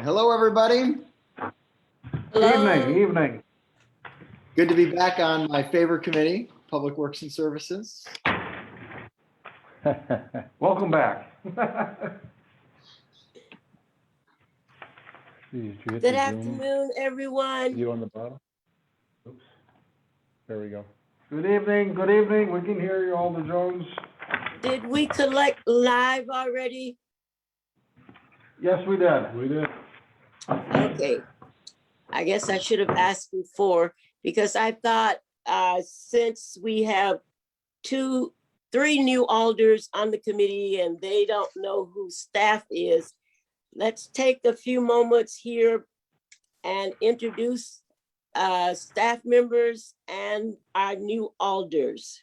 Hello, everybody. Hello. Evening. Good to be back on my favorite committee, Public Works and Services. Welcome back. Good afternoon, everyone. You on the bottom? Oops. There we go. Good evening. We can hear you, Alder Jones. Did we collect live already? Yes, we did. We did. Okay. I guess I should have asked before because I thought since we have three new alders on the committee and they don't know who staff is, let's take a few moments here and introduce staff members and our new alders.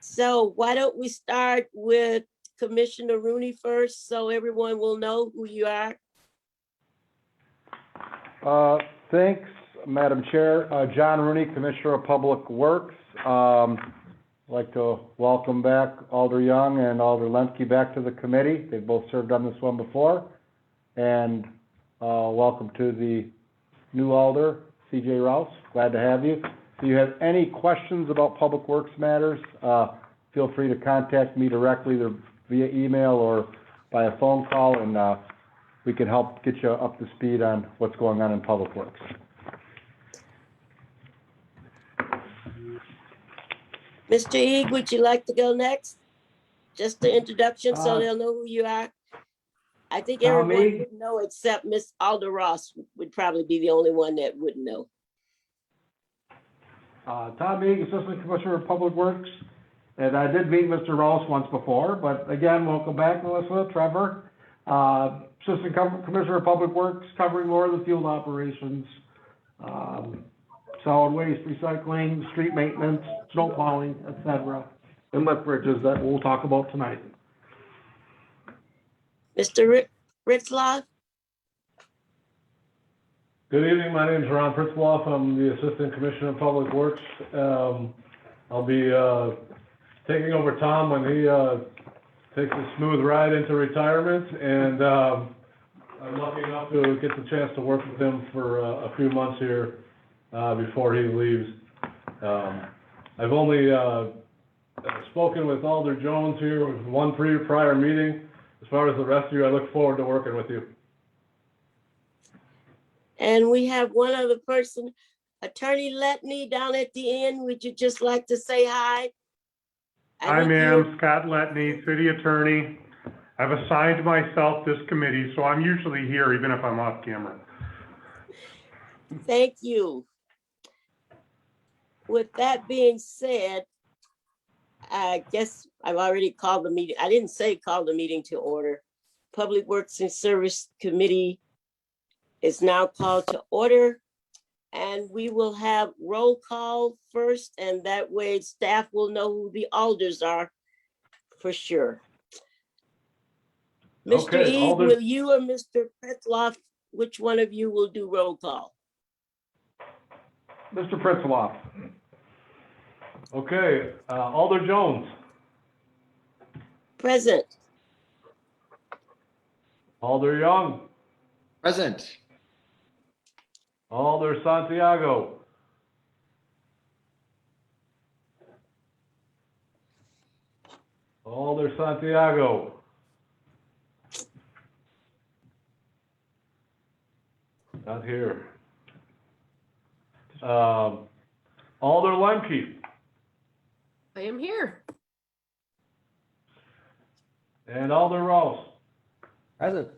So why don't we start with Commissioner Rooney first so everyone will know who you are? Thanks, Madam Chair. John Rooney, Commissioner of Public Works. I'd like to welcome back Alder Young and Alder Lemke back to the committee. They've both served on this one before. And welcome to the new Alder, CJ Rouse. Glad to have you. If you have any questions about Public Works matters, feel free to contact me directly, either via email or by a phone call, and we can help get you up to speed on what's going on in Public Works. Mr. Eeg, would you like to go next? Just the introduction so they'll know who you are. I think everyone would know except Miss Alder Ross would probably be the only one that wouldn't know. Tom Eeg, Assistant Commissioner of Public Works. And I did meet Mr. Ross once before, but again, welcome back, Melissa, Trevor. Assistant Commissioner of Public Works, covering more of the field operations, solid waste, recycling, street maintenance, snow plowing, etc. And lift bridges that we'll talk about tonight. Mr. Ritzloff? Good evening, my name is Ron Pritzloff. I'm the Assistant Commissioner of Public Works. I'll be taking over Tom when he takes a smooth ride into retirement, and I'm lucky enough to get the chance to work with him for a few months here before he leaves. I've only spoken with Alder Jones here with one prior meeting. As far as the rest of you, I look forward to working with you. And we have one other person, Attorney Letney down at the end. Would you just like to say hi? Hi, ma'am. Scott Letney, City Attorney. I've assigned myself this committee, so I'm usually here even if I'm off camera. Thank you. With that being said, I guess I've already called the meeting. I didn't say call the meeting to order. Public Works and Service Committee is now called to order. And we will have roll call first, and that way staff will know who the alders are for sure. Mr. Okay, Eeg, Alder- will you or Mr. Pritzloff, which one of you will do roll call? Mr. Pritzloff. Okay, Alder Jones, Present. Alder Young, Present. Alder Santiago, Alder Santiago, not here. Alder Lemke, I am here. and Alder Rouse. Present.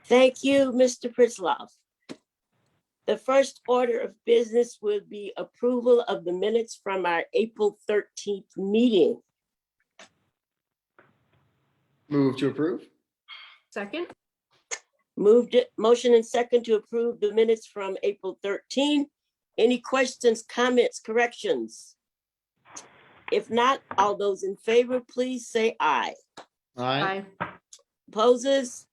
Thank you, Mr. Pritzloff. The first order of business will be approval of the minutes from our April 13th meeting. Move to approve. Second. Motion and second to approve the minutes from April 13. Any questions, comments, corrections? If not, all those in favor, please say aye. Aye. Opposes?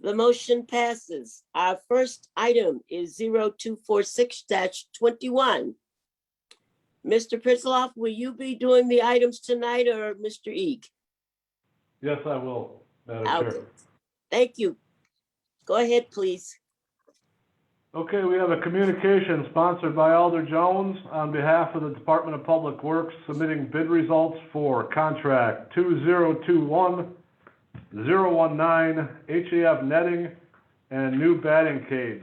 The motion passes. Our first item is 0246-21. Mr. Pritzloff, will you be doing the items tonight or Mr. Eeg? Yes, I will, Madam Okay. Chair. Thank you. Go ahead, please. Okay, we have a communication sponsored by Alder Jones on behalf of the Department of Public Works submitting bid results for contract 2021-019 HAF netting and new batting cage.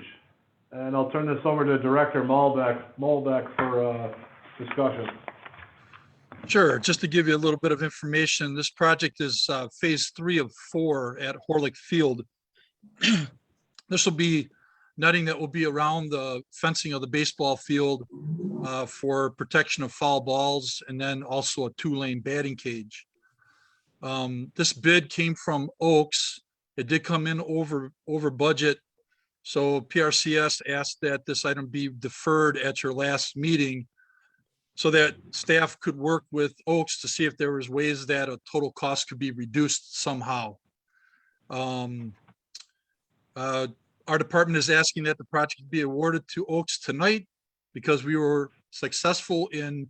And I'll turn this over to Director Molbeck for discussion. Sure, just to give you a little bit of information, this project is phase 3 of 4 at Horlick Field. This will be netting that will be around the fencing of the baseball field for protection of foul balls, and then also a 2-lane batting cage. This bid came from Oaks. It did come in over budget. So PRCS asked that this item be deferred at your last meeting so that staff could work with Oaks to see if there was ways that a total cost could be reduced somehow. Our department is asking that the project be awarded to Oaks tonight because we were successful in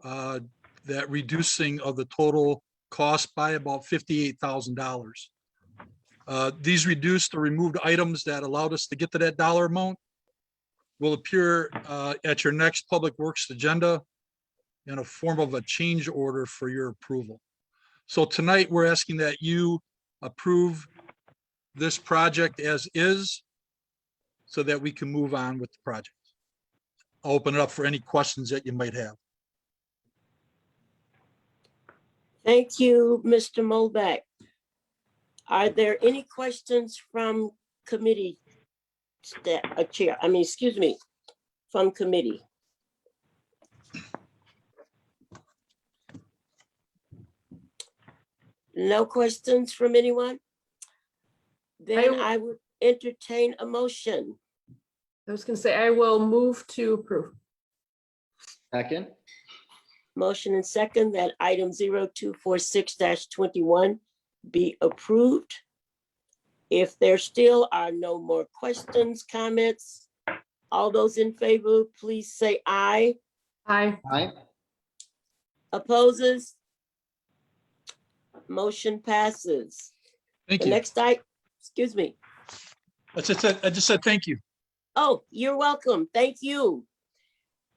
that reducing of the total cost by about $58,000. These reduced or removed items that allowed us to get to that dollar amount will appear at your next Public Works agenda in a form of a change order for your approval. So tonight, we're asking that you approve this project as is so that we can move on with the project. I'll open it up for any questions that you might have. Thank you, Mr. Molbeck. Are there any questions from committee chair? Excuse me, from committee? No questions from anyone? Then I would entertain a motion. I was gonna say, I will move to approve. Second, Motion and second that item 0246-21 be approved. If there still are no more questions, comments, all those in favor, please say aye. Aye. aye. Opposes? Motion passes. Thank The you. next item, excuse me. That's it. I just said thank you. Oh, you're welcome. Thank you.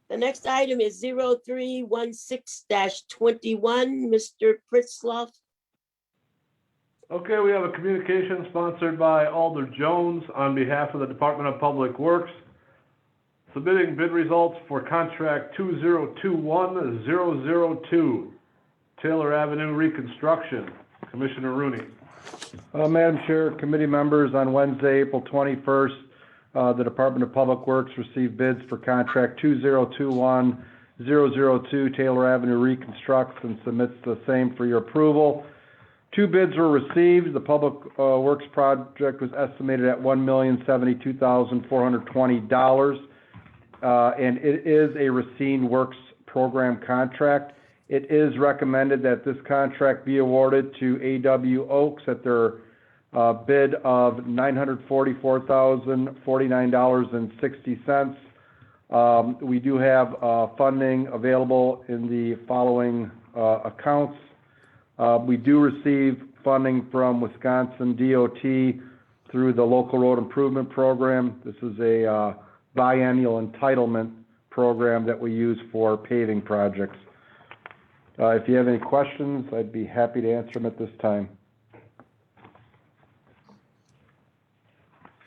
The next item is 0316-21, Mr. Pritzloff. Okay, we have a communication sponsored by Alder Jones on behalf of the Department of Public Works, submitting bid results for contract 2021-002, Taylor Avenue reconstruction. Commissioner Rooney. Madam Chair, committee members, on Wednesday, April 21st, the Department of Public Works received bids for contract 2021-002 Taylor Avenue reconstructs and submits the same for your approval. 2 bids were received. The Public Works project was estimated at $1,072,420, and it is a Racine Works program contract. It is recommended that this contract be awarded to A.W. Oaks at their bid of $944,049.60. We do have funding available in the following accounts. We do receive funding from Wisconsin DOT through the Local Road Improvement Program. This is a biennial entitlement program that we use for paving projects. If you have any questions, I'd be happy to answer them at this time.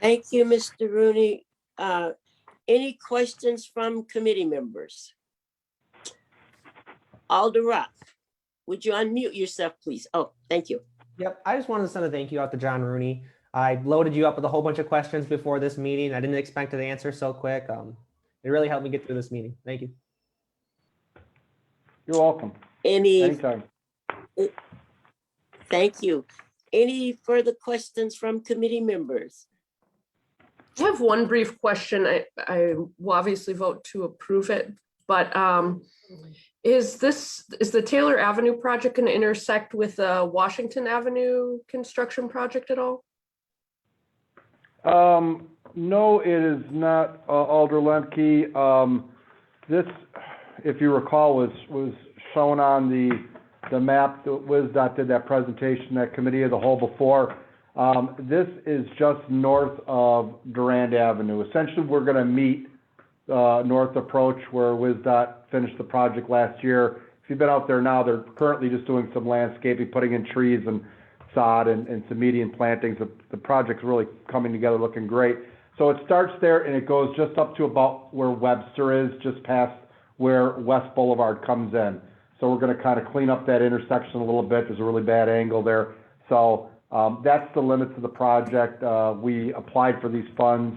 Thank you, Mr. Rooney. Any questions from committee members? Alder Rock, would you unmute yourself, please? Oh, thank you. Yep, I just wanted to send a thank you out to John Rooney. I loaded you up with a whole bunch of questions before this meeting. I didn't expect the answer so quick. It really helped me get through this meeting. Thank you. You're welcome. Anytime. Thank you. Any further questions from committee members? I have one brief question. I will obviously vote to approve it, but is the Taylor Avenue project going to intersect with the Washington Avenue construction project at all? No, it is not, Alder Lemke. This, if you recall, was shown on the the map that WisDOT did that presentation, that committee of the whole before. This is just north of Durand Avenue. Essentially, we're gonna meet North Approach where WisDOT finished the project last year. If you've been out there now, they're currently just doing some landscaping, putting in trees and sod and some median plantings. The project's really coming together, looking great. So it starts there and it goes just up to about where Webster is, just past where West Boulevard comes in. So we're gonna kind of clean up that intersection a little bit. There's a really bad angle there. So that's the limits of the project. We applied for these funds.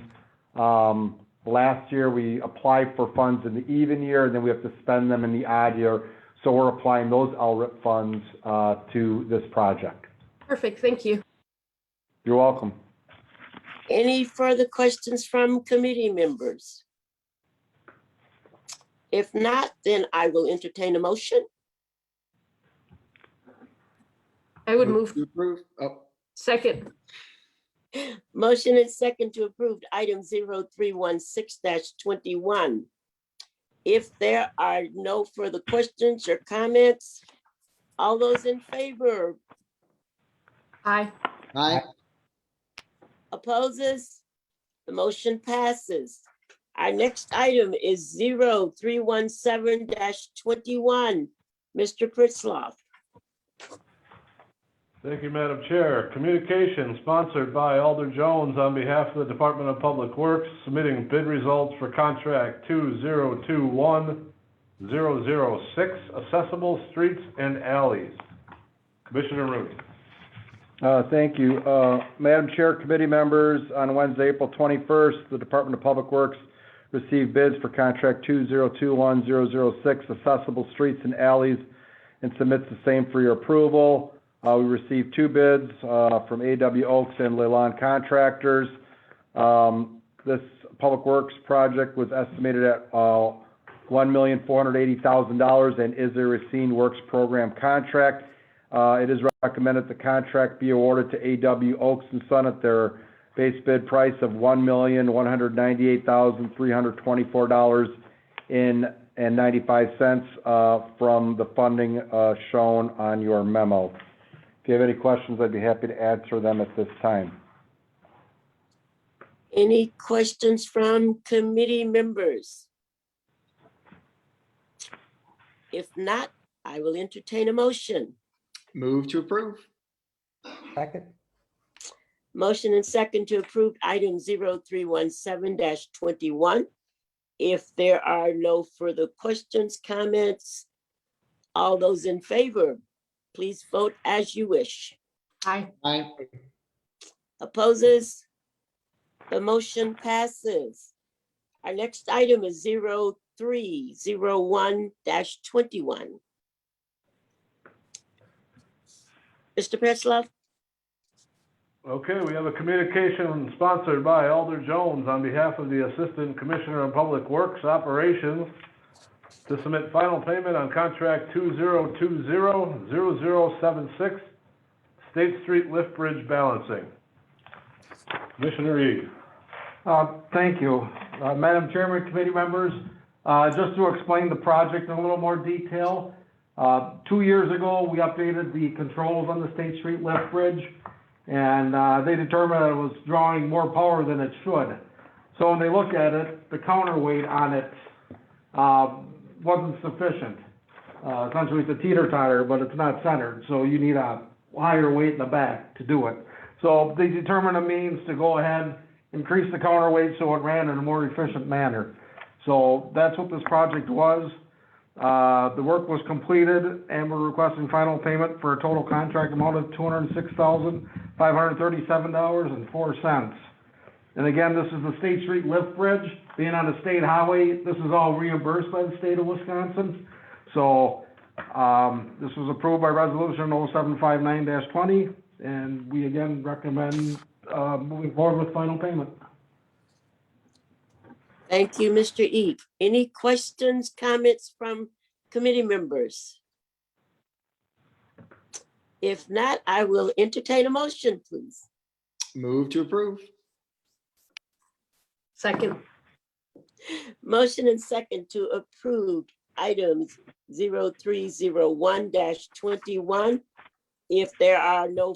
Last year, we applied for funds in the even year, and then we have to spend them in the odd year. So we're applying those LRIP funds to this project. Perfect, thank you. You're welcome. Any further questions from committee members? If not, then I will entertain a motion. I would move To approve. Oh, second. Motion and second to approve item 0316-21. If there are no further questions or comments, all those in favor, Aye. aye. opposes? The motion passes. Our next item is 0317-21. Mr. Pritzloff. Thank you, Madam Chair. Communication sponsored by Alder Jones on behalf of the Department of Public Works, submitting bid results for contract 2021-006, accessible streets and alleys. Commissioner Rooney. Thank you. Madam Chair, committee members, on Wednesday, April 21st, the Department of Public Works received bids for contract 2021-006, accessible streets and alleys, and submits the same for your approval. We received two bids from A.W. Oaks and Leland Contractors. This public works project was estimated at $1,480,000 and is a Racine Works Program contract. It is recommended the contract be awarded to A.W. Oaks and Son at their base bid price of $1,198,324.95 from the funding shown on your memo. If you have any questions, I'd be happy to answer them at this time. Any questions from committee members? If not, I will entertain a motion. Move to approve. Second. Motion and second to approve item 0317-21. If there are no further questions, comments, all those in favor, please vote as you wish. Aye. Aye. Opposes? The motion passes. Our next item is 0301-21. Mr. Pretzloff? Okay, we have a communication sponsored by Alder Jones on behalf of the Assistant Commissioner of Public Works Operations to submit final payment on contract 2020-0076, State Street Lift Bridge balancing. Commissioner Eve. Thank you. Madam Chairman, committee members, just to explain the project in a little more detail. 2 years ago, we updated the controls on the State Street Lift Bridge, and they determined that it was drawing more power than it should. So when they looked at it, the counterweight on it wasn't sufficient. Essentially, it's a teeter-totter, but it's not centered, so you need a higher weight in the back to do it. So they determined a means to go ahead, increase the counterweight so it ran in a more efficient manner. So that's what this project was. The work was completed, and we're requesting final payment for a total contract amount of $206,537.04. And again, this is the State Street Lift Bridge. Being on a state highway, this is all reimbursed by the state of Wisconsin. So this was approved by resolution 0759-20, and we again recommend moving forward with final payment. Thank you, Mr. Eve. Any questions, comments from committee members? If not, I will entertain a motion, please. Move to approve. Second. Motion and second to approve item 0301-21. If there are no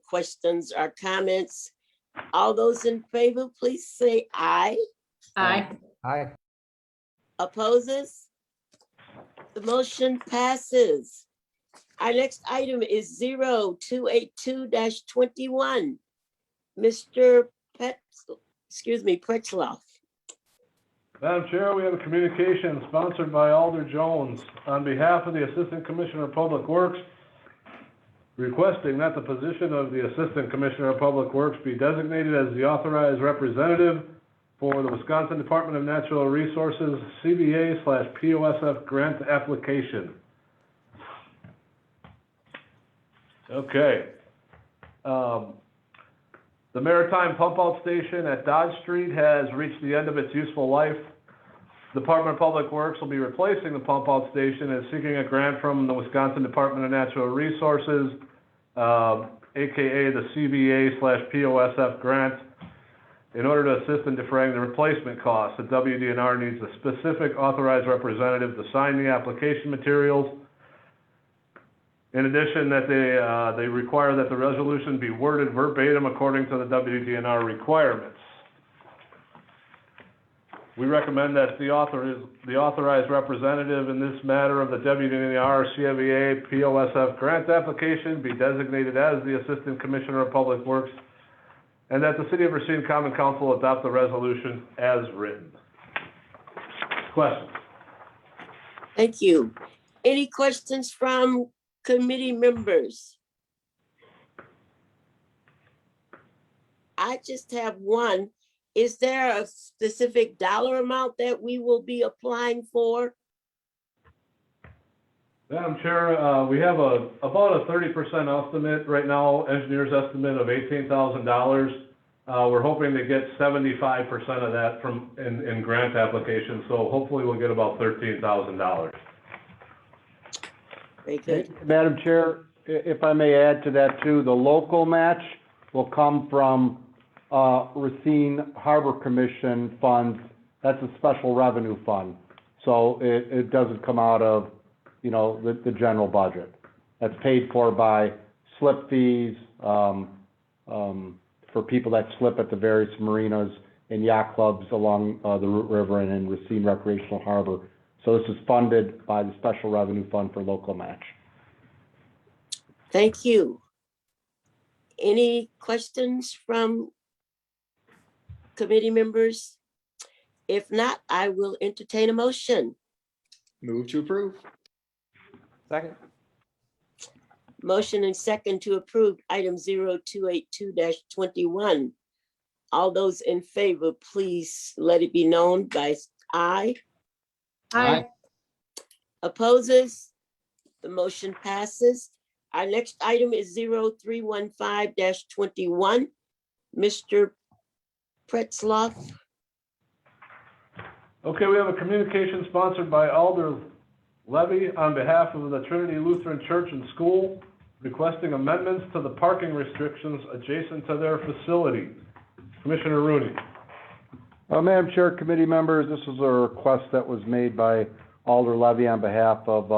questions or comments, all those in favor, please say aye. Aye. Aye. Opposes? The motion passes. Our next item is 0282-21. Mr. Pretzloff. Madam Chair, we have a communication sponsored by Alder Jones on behalf of the Assistant Commissioner of Public Works, requesting that the position of the Assistant Commissioner of Public Works be designated as the authorized representative for the Wisconsin Department of Natural Resources CBA/POSF grant application. Okay. The Maritime Pump Out Station at Dodge Street has reached the end of its useful life. Department of Public Works will be replacing the pump out station and seeking a grant from the Wisconsin Department of Natural Resources, AKA the CBA/POSF grant. In order to assist in defraying the replacement costs, the WDNR needs a specific authorized representative to sign the application materials. In addition, that they require that the resolution be worded verbatim according to the WDNR requirements. We recommend that the authorized representative in this matter of the WDNR CBA POSF grant application be designated as the Assistant Commissioner of Public Works, and that the City of Racine Common Council adopt the resolution as written. Questions? Thank you. Any questions from committee members? I just have one. Is there a specific dollar amount that we will be applying for? Madam Chair, we have about a 30% estimate right now, engineer's estimate of $18,000. We're hoping to get 75% of that in grant applications, so hopefully we'll get about $13,000. Very good. Madam Chair, if I may add to that too, the local match will come from Racine Harbor Commission funds. That's a special revenue fund. So it doesn't come out of, the general budget. That's paid for by slip fees, for people that slip at the various marinas and yacht clubs along the Root River and in Racine Recreational Harbor. So this is funded by the Special Revenue Fund for local match. Thank you. Any questions from committee members? If not, I will entertain a motion. Move to approve. Second. Motion and second to approve item 0282-21. All those in favor, please let it be known by aye. Aye. Opposes? The motion passes. Our next item is 0315-21. Mr. Pretzloff. Okay, we have a communication sponsored by Alder Levy on behalf of the Trinity Lutheran Church and School, requesting amendments to the parking restrictions adjacent to their facility. Commissioner Rooney. Madam Chair, committee members, this is a request that was made by Alder Levy on behalf of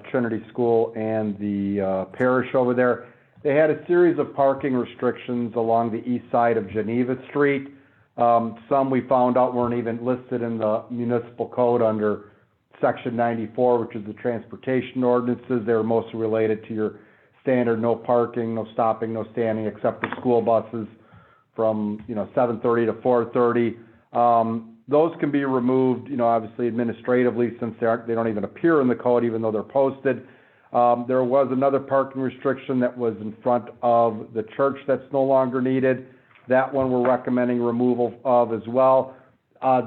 Trinity School and the parish over there. They had a series of parking restrictions along the east side of Geneva Street. Some we found out weren't even listed in the municipal code under Section 94, which is the transportation ordinances. They were mostly related to your standard no parking, no stopping, no standing, except for school buses from 7:30 to 4:30. Those can be removed, obviously administratively, since they don't even appear in the code, even though they're posted. There was another parking restriction that was in front of the church that's no longer needed. That one we're recommending removal of as well.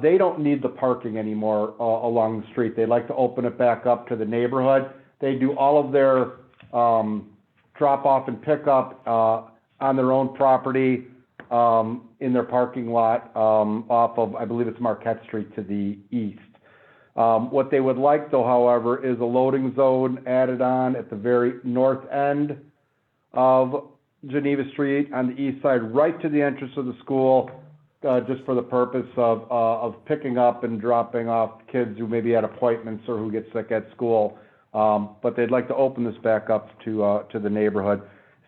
They don't need the parking anymore along the street. They'd like to open it back up to the neighborhood. They do all of their drop off and pick up on their own property in their parking lot off of, I believe it's Marquette Street to the east. What they would like though, however, is a loading zone added on at the very north end of Geneva Street on the east side, right to the entrance of the school, just for the purpose of picking up and dropping off kids who maybe had appointments or who get sick at school. But they'd like to open this back up to the neighborhood.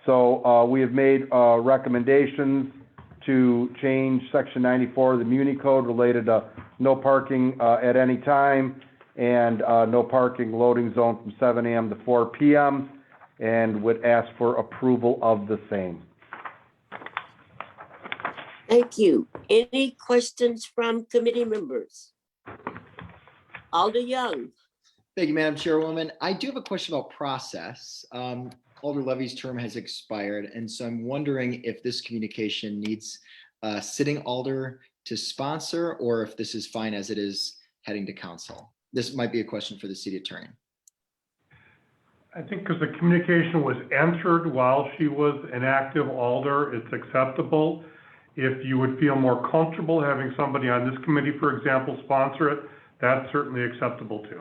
So, we have made, recommendations to change section 94 of the Muni Code related to no parking, at any time and, no parking loading zone from 7 AM to 4 PM, and would ask for approval of the same. Thank you. Any questions from committee members? Alder Young. Thank you, Madam Chairwoman. I do have a question about process. Alder Levy's term has expired, and so I'm wondering if this communication needs a sitting alder to sponsor, or if this is fine as it is heading to council. This might be a question for the city attorney. I think because the communication was entered while she was an active alder, it's acceptable. If you would feel more comfortable having somebody on this committee, for example, sponsor it, that's certainly acceptable too.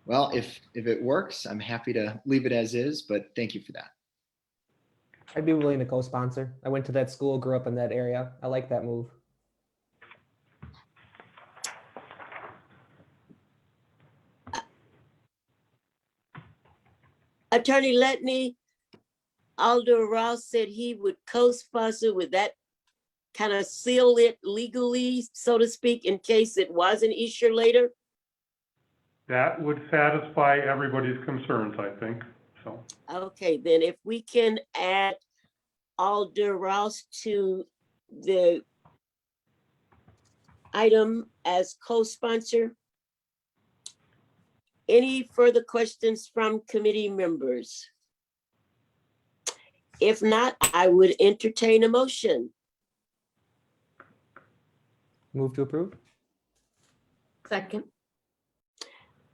Well, if it works, I'm happy to leave it as is, but thank you for that. I'd be willing to co-sponsor. I went to that school, grew up in that area. I like that move. Attorney Letney, Alder Ross said he would co-sponsor. Would that kind of seal it legally, so to speak, in case it was an issue later? That would satisfy everybody's concerns, I think, so. Okay, then if we can add Alder Ross to the item as co-sponsor. Any further questions from committee members? If not, I would entertain a motion. Move to approve? Second.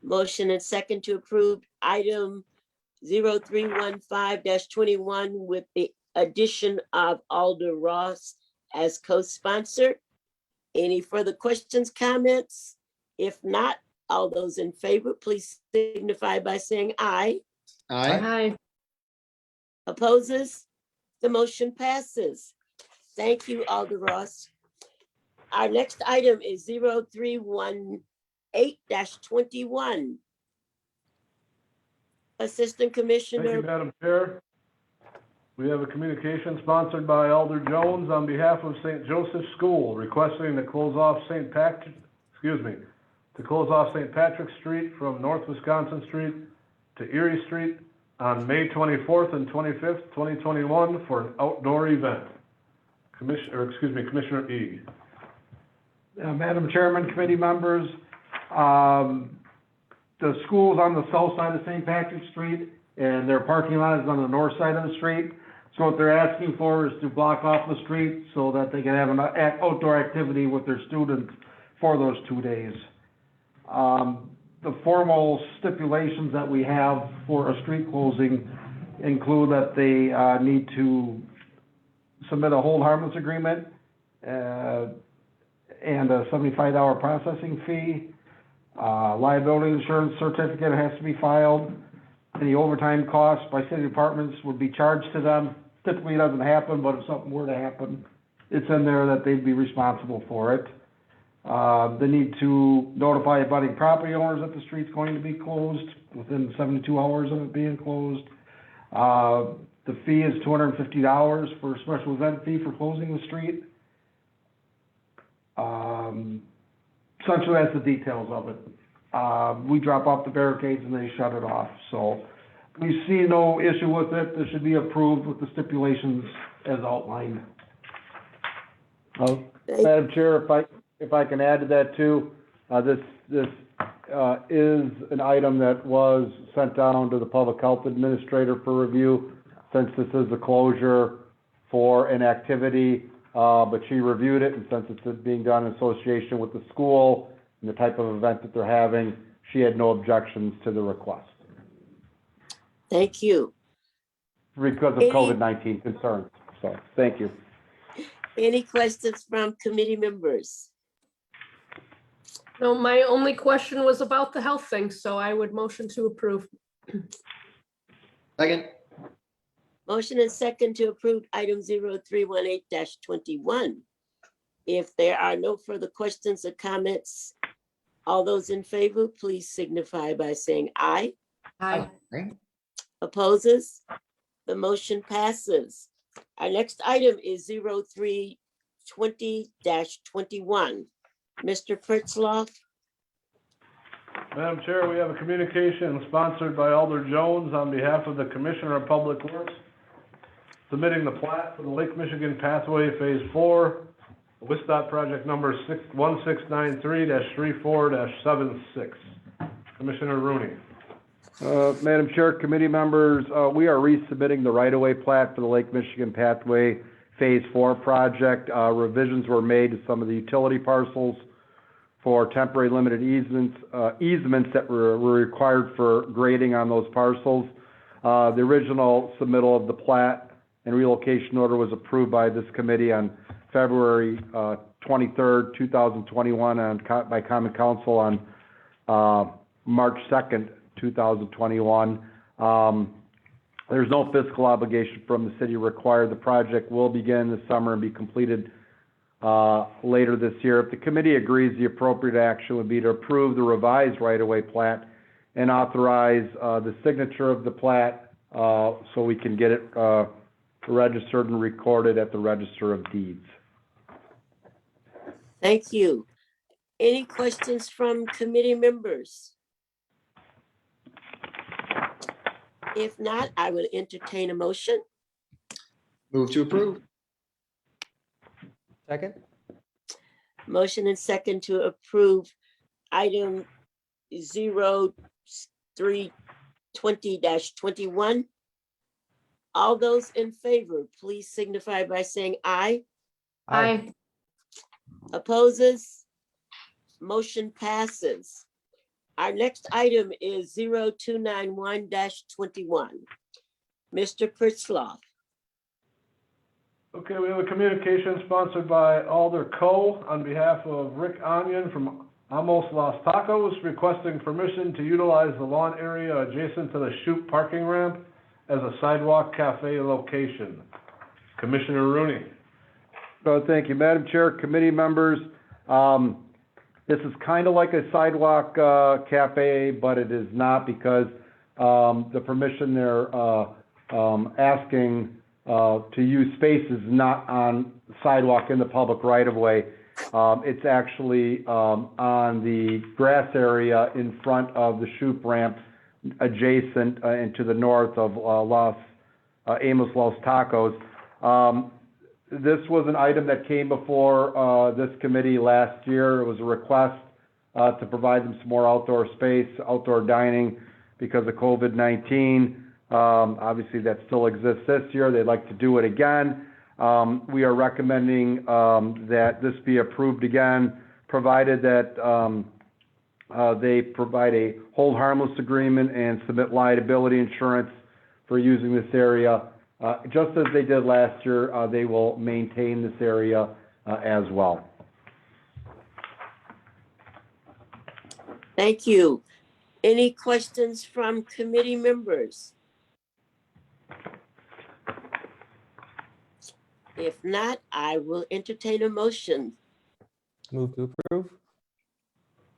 Motion and second to approve item 0315-21 with the addition of Alder Ross as co-sponsor. Any further questions, comments? If not, all those in favor, please signify by saying aye. Aye. Hi. Opposes? The motion passes. Thank you, Alder Ross. Our next item is 0318-21. Assistant Thank you, Commissioner, Madam Chair. We have a communication sponsored by Alder Jones on behalf of St. Joseph's School requesting to close off St. Patrick's Street from North Wisconsin Street to Erie Street on May 24th and 25th, 2021 for an outdoor event. Commissioner Eeg. Madam Chairman, committee members, the school's on the south side of St. Patrick's Street, and their parking lot is on the north side of the street. So what they're asking for is to block off the street so that they can have an outdoor activity with their students for those 2 days. The formal stipulations that we have for a street closing include that they need to submit a hold harmless agreement, and a $75 processing fee. Liability insurance certificate has to be filed. Any overtime costs by city departments would be charged to them. Typically, it doesn't happen, but if something were to happen, it's in there that they'd be responsible for it. They need to notify abutting property owners that the street's going to be closed within 72 hours of it being closed. The fee is $250 for a special event fee for closing the street. Essentially, that's the details of it. We drop off the barricades and they shut it off. So we see no issue with it. This should be approved with the stipulations as outlined. Madam Chair, if I can add to that too, this is an item that was sent down to the Public Health Administrator for review, since this is a closure for an activity, but she reviewed it, and since it's being done in association with the school and the type of event that they're having, she had no objections to the request thank you. because of COVID-19 concerns. So, thank you. Any questions from committee members? No, my only question was about the health thing, so I would motion to approve. Second. Motion and second to approve item 0318-21. If there are no further questions or comments, all those in favor, please signify by saying aye. Aye. Right? Opposes? The motion passes. Our next item is 0320-21. Mr. Pritzloff, Madam Chair, we have a communication sponsored by Alder Jones on behalf of the Commissioner of Public Works, submitting the plat for the Lake Michigan Pathway Phase 4, WISDOT project number 1693-34-76. Commissioner Rooney. Madam Chair, committee members, we are resubmitting the right-of-way plat for the Lake Michigan Pathway Phase 4 project. Revisions were made to some of the utility parcels for temporary limited easements that were required for grading on those parcels. The original submittal of the plat and relocation order was approved by this committee on February 23rd, 2021, by Common Council on March 2nd, 2021. There's no fiscal obligation from the city required. The project will begin this summer and be completed later this year. If the committee agrees, the appropriate action would be to approve the revised right-of-way plat and authorize the signature of the plat so we can get it registered and recorded at the Register of Deeds. thank you. Any questions from committee members? If not, I will entertain a motion. Move to approve. Second? Motion and second to approve item 0320-21. All those in favor, please signify by saying aye. Aye. Opposes? Motion passes. Our next item is 0291-21. Mr. Pritzloff. Okay, we have a communication sponsored by Alder Coe on behalf of Rick Onion from Amos Los Tacos, requesting permission to utilize the lawn area adjacent to the Chute parking ramp as a sidewalk cafe location. Commissioner Rooney. Thank you, Madam Chair, committee members. This is kind of like a sidewalk cafe, but it is not because the permission they're asking to use space is not on sidewalk in the public right-of-way. It's actually on the grass area in front of the Chute ramp, adjacent and to the north of Amos Los Tacos. This was an item that came before this committee last year. It was a request to provide them some more outdoor space, outdoor dining because of COVID-19. Obviously, that still exists this year. They'd like to do it again. We are recommending that this be approved again, provided that they provide a hold harmless agreement and submit liability insurance for using this area. Just as they did last year, they will maintain this area as well. Thank you. Any questions from committee members? If not, I will entertain a motion. Move to approve?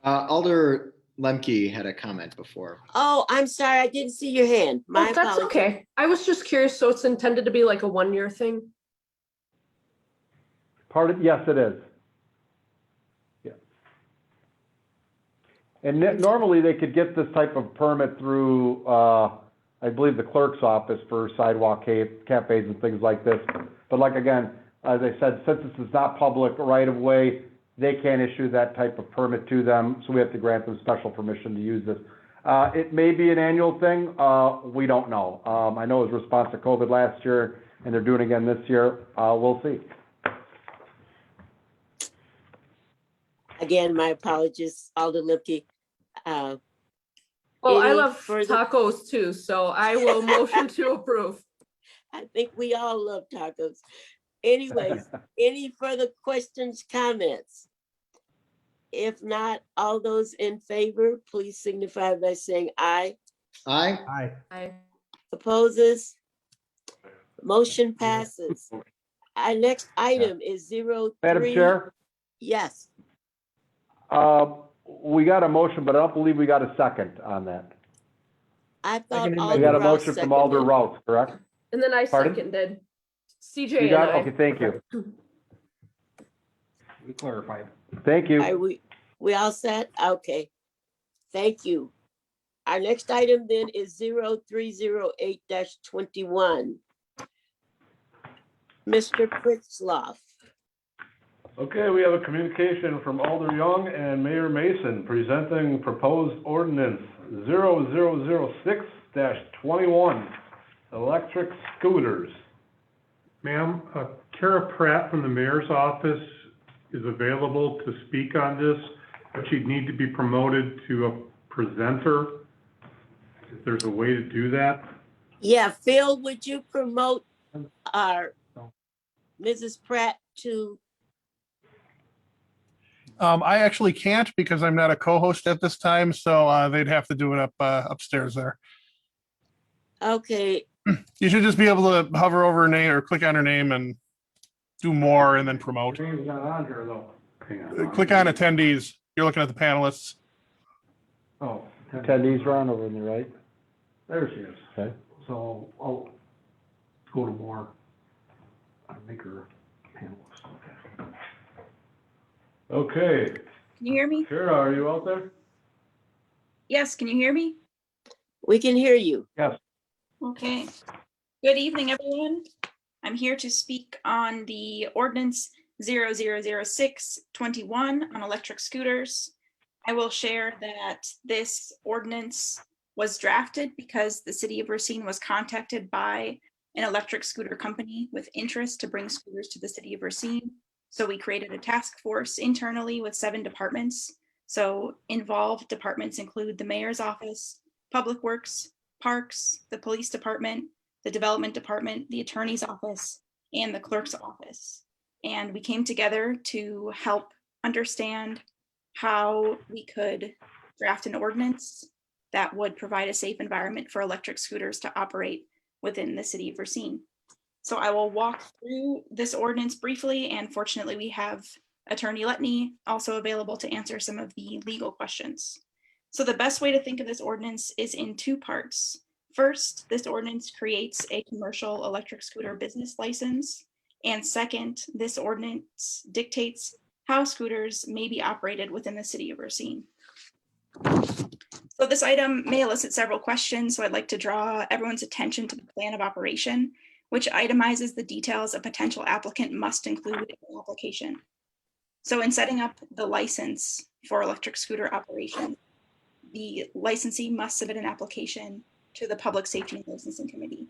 Alder Lemke had a comment before. Oh, I'm sorry, I didn't see your hand. My Oh, that's apologies. okay. I was just curious, so it's intended to be like a one-year thing? Yes, it is. Yeah. And normally they could get this type of permit through, I believe, the clerk's office for sidewalk cafes and things like this. But like, again, as I said, since this is not public right of way, they can't issue that type of permit to them, so we have to grant them special permission to use this. It may be an annual thing, we don't know. I know it was response to COVID last year, and they're doing it again this year. We'll see. Again, my apologies, Alder Lipke. Well, I Any love further- tacos too, so I will motion to approve. I think we all love tacos. Anyways, any further questions, comments? If not, all those in favor, please signify by saying aye. Aye. Aye. Aye. Opposes? Motion passes. Our next item is 03. Madam Chair, Yes, we got a motion, but I don't believe we got a second on that. I thought Seconded by- We Alder got a Rouse motion from Alder seconded. Rouse, correct? And then I Pardon? seconded. CJ You and got, I. okay, thank you. We clarified. Thank you. Are we all set? Okay. Thank you. Our next item then is 0308-21. Mr. Pritzloff. Okay, we have a communication from Alder Young and Mayor Mason presenting proposed ordinance 0006-21, electric scooters. Ma'am, Kara Pratt from the mayor's office is available to speak on this, but she'd need to be promoted to a presenter. If there's a way to do that. Yeah, Phil, would you promote our Mrs. Pratt to, I actually can't because I'm not a co-host at this time, so they'd have to do it upstairs there. okay, You should just be able to hover over her name or click on her name and do more and then promote. James not on here though. Hang on. Click on attendees. You're looking at the panelists. Oh. Attendees are on over on the right. There she is. Okay. So I'll go to more. I'll make her panelist. Okay, Can you hear me? Kara, are you out there? Yes, can you hear me? we can hear you. Okay. Good evening, everyone. I'm here to speak on the ordinance 0006-21 on electric scooters. I will share that this ordinance was drafted because the city of Racine was contacted by an electric scooter company with interest to bring scooters to the city of Racine. So we created a task force internally with 7 departments. So involved departments include the mayor's office, Public Works, Parks, the police department, the development department, the attorney's office, and the clerk's office. And we came together to help understand how we could draft an ordinance that would provide a safe environment for electric scooters to operate within the city of Racine. So I will walk through this ordinance briefly, and fortunately we have Attorney Letney also available to answer some of the legal questions. So the best way to think of this ordinance is in 2 parts. First, this ordinance creates a commercial electric scooter business license. And second, this ordinance dictates how scooters may be operated within the city of Racine. So this item may elicit several questions, so I'd like to draw everyone's attention to the plan of operation, which itemizes the details a potential applicant must include in the application. So in setting up the license for electric scooter operation, the licensee must submit an application to the Public Safety and Licensing Committee.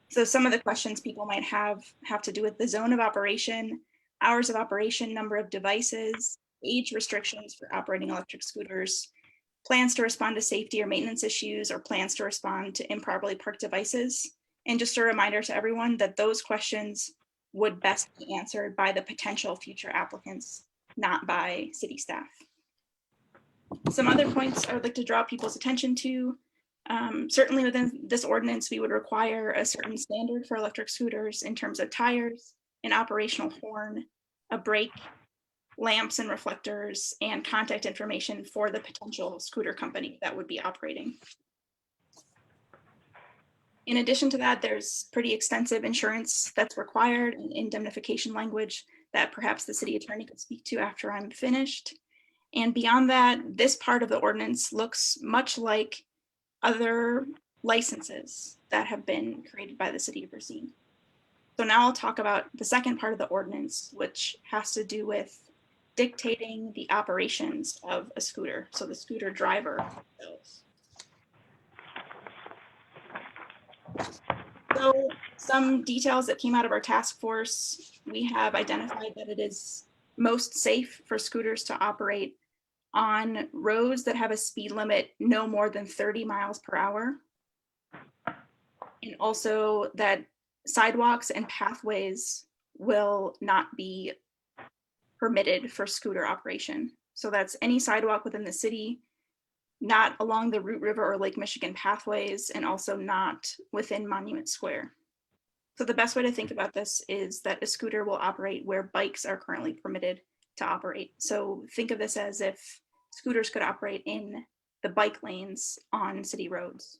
So some of the questions people might have to do with the zone of operation, hours of operation, number of devices, age restrictions for operating electric scooters, plans to respond to safety or maintenance issues, or plans to respond to improperly parked devices. And just a reminder to everyone that those questions would best be answered by the potential future applicants, not by city staff. Some other points I would like to draw people's attention to. Certainly within this ordinance, we would require a certain standard for electric scooters in terms of tires, an operational horn, a brake, lamps and reflectors, and contact information for the potential scooter company that would be operating. In addition to that, there's pretty extensive insurance that's required and indemnification language that perhaps the city attorney could speak to after I'm finished. And beyond that, this part of the ordinance looks much like other licenses that have been created by the city of Racine. So now I'll talk about the second part of the ordinance, which has to do with dictating the operations of a scooter, so the scooter driver themselves. So some details that came out of our task force, we have identified that it is most safe for scooters to operate on roads that have a speed limit no more than 30 miles per hour. And also that sidewalks and pathways will not be permitted for scooter operation. So that's any sidewalk within the city, not along the Root River or Lake Michigan pathways, and also not within Monument Square. So the best way to think about this is that a scooter will operate where bikes are currently permitted to operate. So think of this as if scooters could operate in the bike lanes on city roads.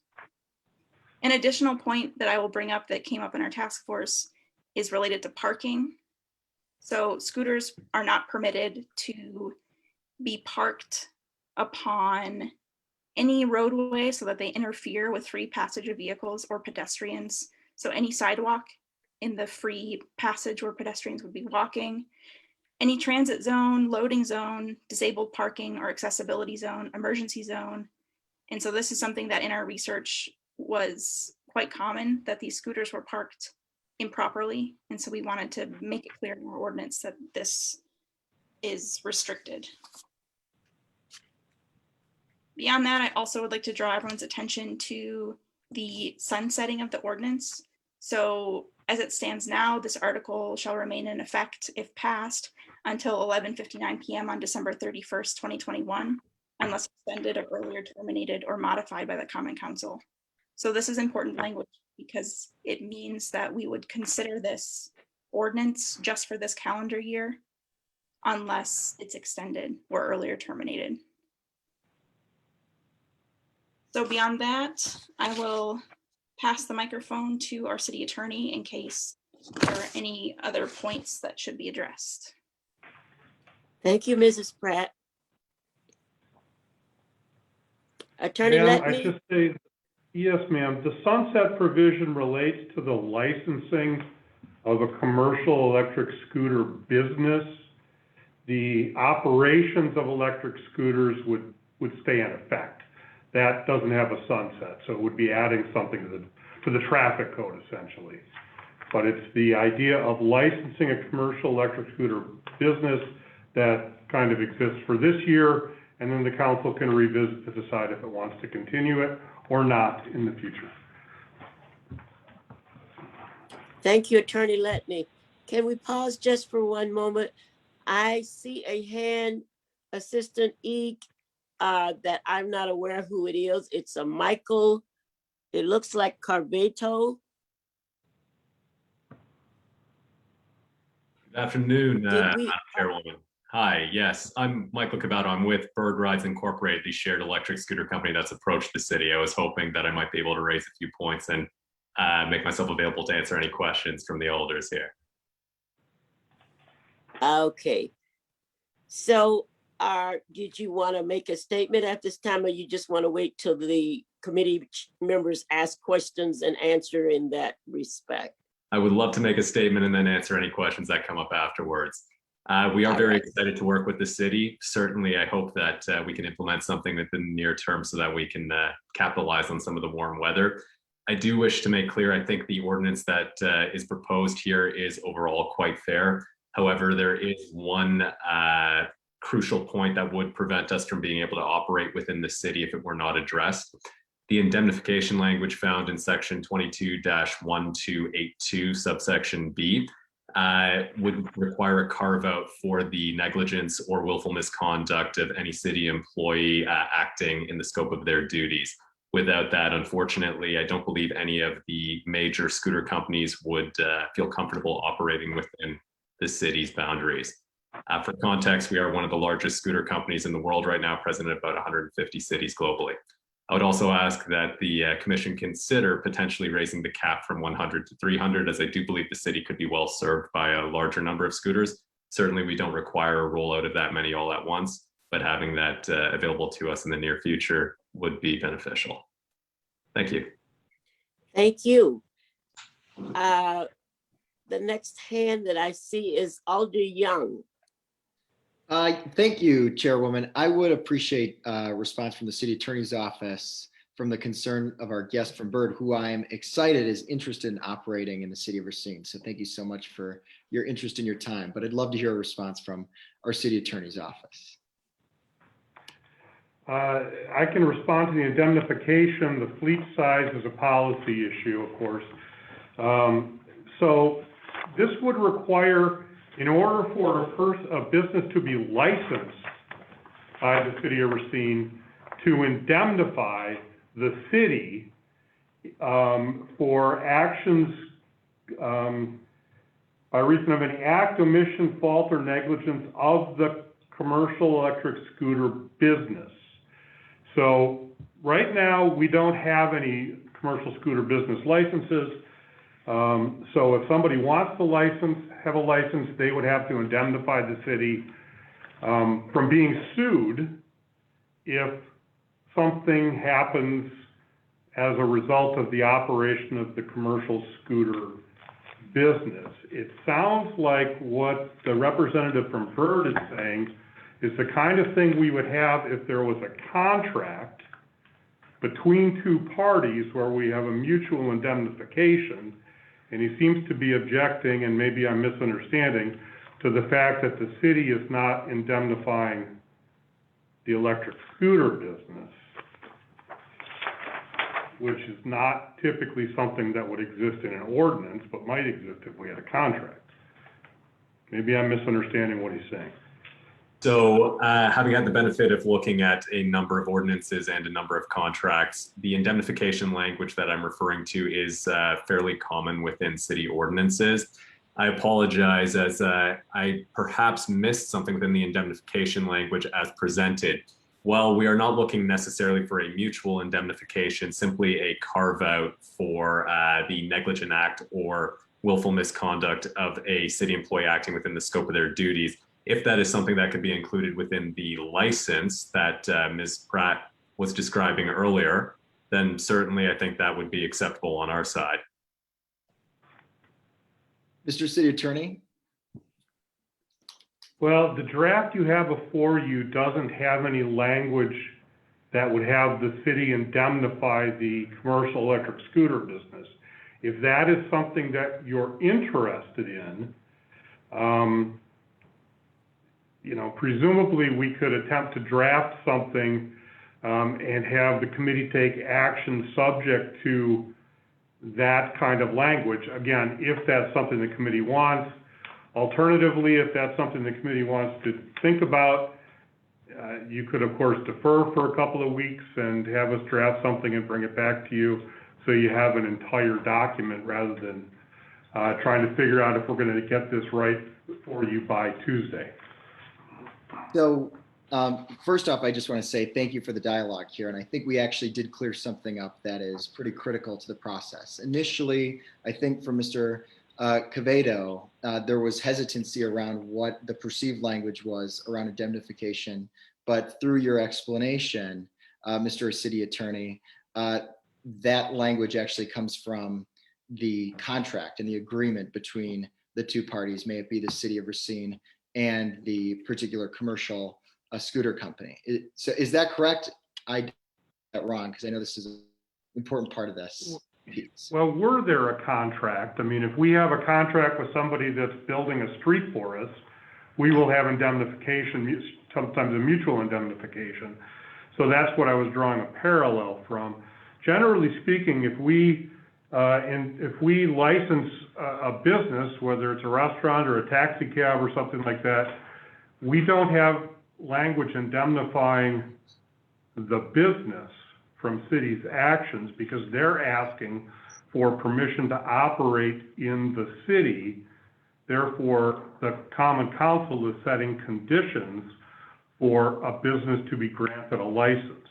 An additional point that I will bring up that came up in our task force is related to parking. So scooters are not permitted to be parked upon any roadway so that they interfere with free passage of vehicles or pedestrians. So any sidewalk in the free passage where pedestrians would be walking, any transit zone, loading zone, disabled parking or accessibility zone, emergency zone. And so this is something that in our research was quite common, that these scooters were parked improperly. And so we wanted to make it clear in our ordinance that this is restricted. Beyond that, I also would like to draw everyone's attention to the sunsetting of the ordinance. So as it stands now, this article shall remain in effect if passed until 11:59 p.m. on December 31st, 2021, unless suspended or earlier terminated or modified by the Common Council. So this is important language because it means that we would consider this ordinance just for this calendar year unless it's extended or earlier terminated. So beyond that, I will pass the microphone to our city attorney in case there are any other points that should be addressed. Thank you, Mrs. Pratt. Attorney Ma'am, I Letney? just say, yes, ma'am, the sunset provision relates to the licensing of a commercial electric scooter business. The operations of electric scooters would stay in effect. That doesn't have a sunset, so it would be adding something to the traffic code essentially. But it's the idea of licensing a commercial electric scooter business that kind of exists for this year, and then the council can revisit to decide if it wants to continue it or not in the future. Thank you, Attorney Letney. Can we pause just for one moment? I see a hand, Assistant Eek, that I'm not aware of who it is. It's a Michael, it looks like Carveto. Good afternoon, Did Madam we- Chairwoman. Hi, yes, I'm Michael Cavato. I'm with Bird Rides Incorporated, the shared electric scooter company that's approached the city. I was hoping that I might be able to raise a few points and make myself available to answer any questions from the alders here. Okay. So did you want to make a statement at this time, or you just want to wait till the committee members ask questions and answer in that respect? I would love to make a statement and then answer any questions that come up afterwards. We are very excited to work with the city. Certainly, I hope that we can implement something within the near term so that we can capitalize on some of the warm weather. I do wish to make clear, I think the ordinance that is proposed here is overall quite fair. However, there is one crucial point that would prevent us from being able to operate within the city if it were not addressed. The indemnification language found in section 22-1282 subsection B would require a carve out for the negligence or willful misconduct of any city employee acting in the scope of their duties. Without that, unfortunately, I don't believe any of the major scooter companies would feel comfortable operating within the city's boundaries. For context, we are one of the largest scooter companies in the world right now, present in about 150 cities globally. I would also ask that the commission consider potentially raising the cap from 100 to 300, as I do believe the city could be well served by a larger number of scooters. Certainly, we don't require a rollout of that many all at once, but having that available to us in the near future would be beneficial. Thank you. Thank you. The next hand that I see is Alder Young. Thank you, Chairwoman. I would appreciate a response from the City Attorney's Office from the concern of our guest from Bird, who I am excited is interested in operating in the City of Racine. So thank you so much for your interest and your time, but I'd love to hear a response from our City Attorney's Office. I can respond to the indemnification. The fleet size is a policy issue, of course. So this would require, in order for a business to be licensed by the City of Racine, to indemnify the city for actions by reason of any act, omission, fault, or negligence of the commercial electric scooter business. So right now, we don't have any commercial scooter business licenses. So if somebody wants to have a license, they would have to indemnify the city from being sued if something happens as a result of the operation of the commercial scooter business. It sounds like what the representative from Bird is saying is the kind of thing we would have if there was a contract between two parties where we have a mutual indemnification, and he seems to be objecting, and maybe I'm misunderstanding, to the fact that the city is not indemnifying the electric scooter business, which is not typically something that would exist in an ordinance, but might exist if we had a contract. Maybe I'm misunderstanding what he's saying. So having had the benefit of looking at a number of ordinances and a number of contracts, the indemnification language that I'm referring to is fairly common within city ordinances. I apologize as I perhaps missed something within the indemnification language as presented. While we are not looking necessarily for a mutual indemnification, simply a carve out for the negligent act or willful misconduct of a city employee acting within the scope of their duties, if that is something that could be included within the license that Ms. Pratt was describing earlier, then certainly I think that would be acceptable on our side. Mr. City Attorney? Well, the draft you have before you doesn't have any language that would have the city indemnify the commercial electric scooter business. If that is something that you're interested in, presumably we could attempt to draft something and have the committee take action subject to that kind of language. Again, if that's something the committee wants. Alternatively, if that's something the committee wants to think about, you could, of course, defer for a couple of weeks and have us draft something and bring it back to you so you have an entire document rather than trying to figure out if we're going to get this right for you by Tuesday. So first off, I just want to say thank you for the dialogue here. And I think we actually did clear something up that is pretty critical to the process. Initially, I think for Mr. Quevedo, there was hesitancy around what the perceived language was around indemnification. But through your explanation, Mr. City Attorney, that language actually comes from the contract and the agreement between the two parties, may it be the City of Racine and the particular commercial scooter company. So is that correct? I did that wrong because I know this is an important part of this piece. Well, were there a contract? I mean, if we have a contract with somebody that's building a street for us, we will have indemnification, sometimes a mutual indemnification. So that's what I was drawing a parallel from. Generally speaking, if we license a business, whether it's a restaurant or a taxi cab or something like that, we don't have language indemnifying the business from city's actions because they're asking for permission to operate in the city. Therefore, the Common Council is setting conditions for a business to be granted a license.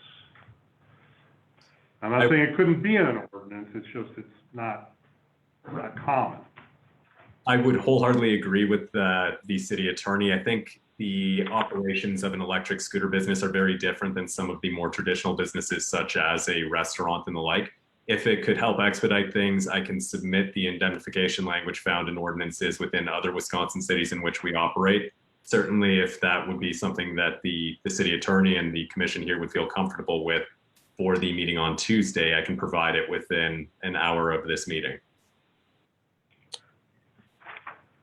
I'm not saying it couldn't be in an ordinance, it's just it's not common. I would wholeheartedly agree with the city attorney. I think the operations of an electric scooter business are very different than some of the more traditional businesses, such as a restaurant and the like. If it could help expedite things, I can submit the indemnification language found in ordinances within other Wisconsin cities in which we operate. Certainly, if that would be something that the city attorney and the commission here would feel comfortable with for the meeting on Tuesday, I can provide it within an hour of this meeting.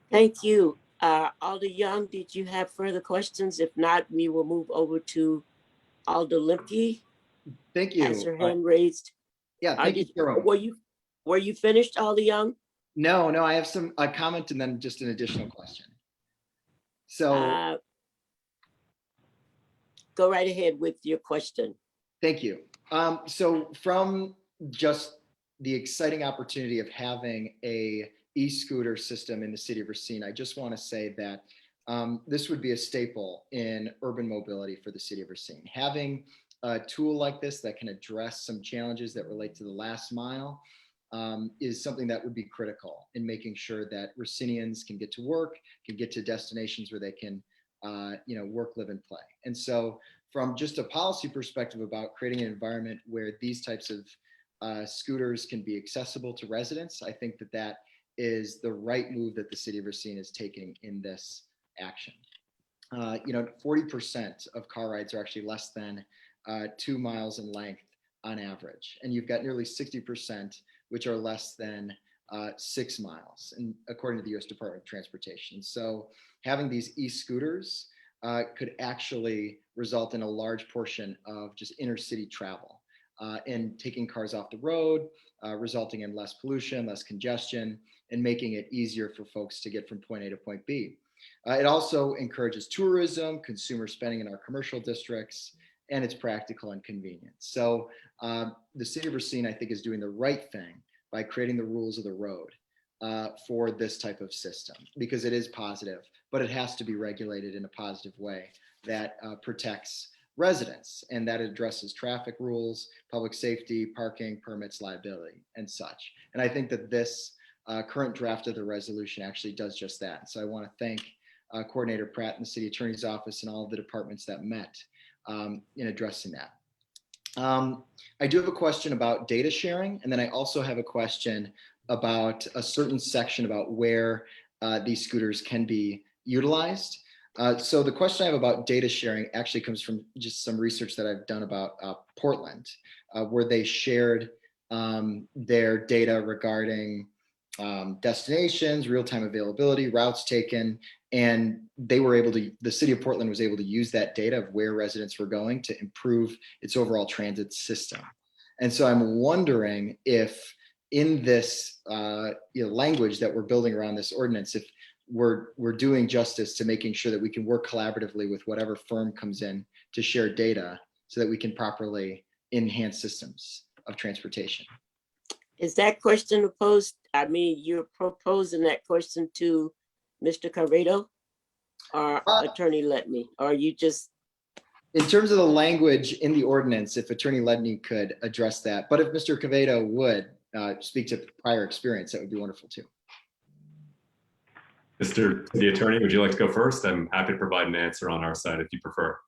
Thank you. Alder Young, did you have further questions? If not, we will move over to Alder Limke. Thank you. Has her hand raised. Yeah, thank you, Jerome. Were you finished, Alder Young? No, I have a comment and then just an additional question. So go right ahead with your question. thank you. So from just the exciting opportunity of having a e-scooter system in the city of Racine, I just want to say that this would be a staple in urban mobility for the city of Racine. Having a tool like this that can address some challenges that relate to the last mile is something that would be critical in making sure that Racinians can get to work, can get to destinations where they can, work, live, and play. And so, from just a policy perspective about creating an environment where these types of scooters can be accessible to residents, I think that that is the right move that the city of Racine is taking in this action. 40% of car rides are actually less than 2 miles in length on average, and you've got nearly 60% which are less than 6 miles, and according to the U.S. Department of Transportation. So having these e-scooters could actually result in a large portion of just intercity travel and taking cars off the road, resulting in less pollution, less congestion, and making it easier for folks to get from point A to point B. It also encourages tourism, consumer spending in our commercial districts, and it's practical and convenient. So the city of Racine, I think, is doing the right thing by creating the rules of the road for this type of system, because it is positive, but it has to be regulated in a positive way that protects residents, and that addresses traffic rules, public safety, parking, permits, liability, and such. And I think that this current draft of the resolution actually does just that. So I want to thank Coordinator Pratt and the City Attorney's Office and all of the departments that met in addressing that. I do have a question about data sharing, and then I also have a question about a certain section about where these scooters can be utilized. So the question I have about data sharing actually comes from just some research that I've done about Portland, where they shared their data regarding destinations, real-time availability, routes taken, and they were able to, the city of Portland was able to use that data of where residents were going to improve its overall transit system. And so I'm wondering if in this language that we're building around this ordinance, if we're doing justice to making sure that we can work collaboratively with whatever firm comes in to share data so that we can properly enhance systems of transportation. Is that question posed? I mean, you're proposing that question to Mr. Carredo or Attorney Letney, or you just? In terms of the language in the ordinance, if Attorney Ledney could address that, but if Mr. Cavedo would speak to prior experience, that would be wonderful too. Mr. City Attorney, would you like to go first? I'm happy to provide an answer on our side if you prefer.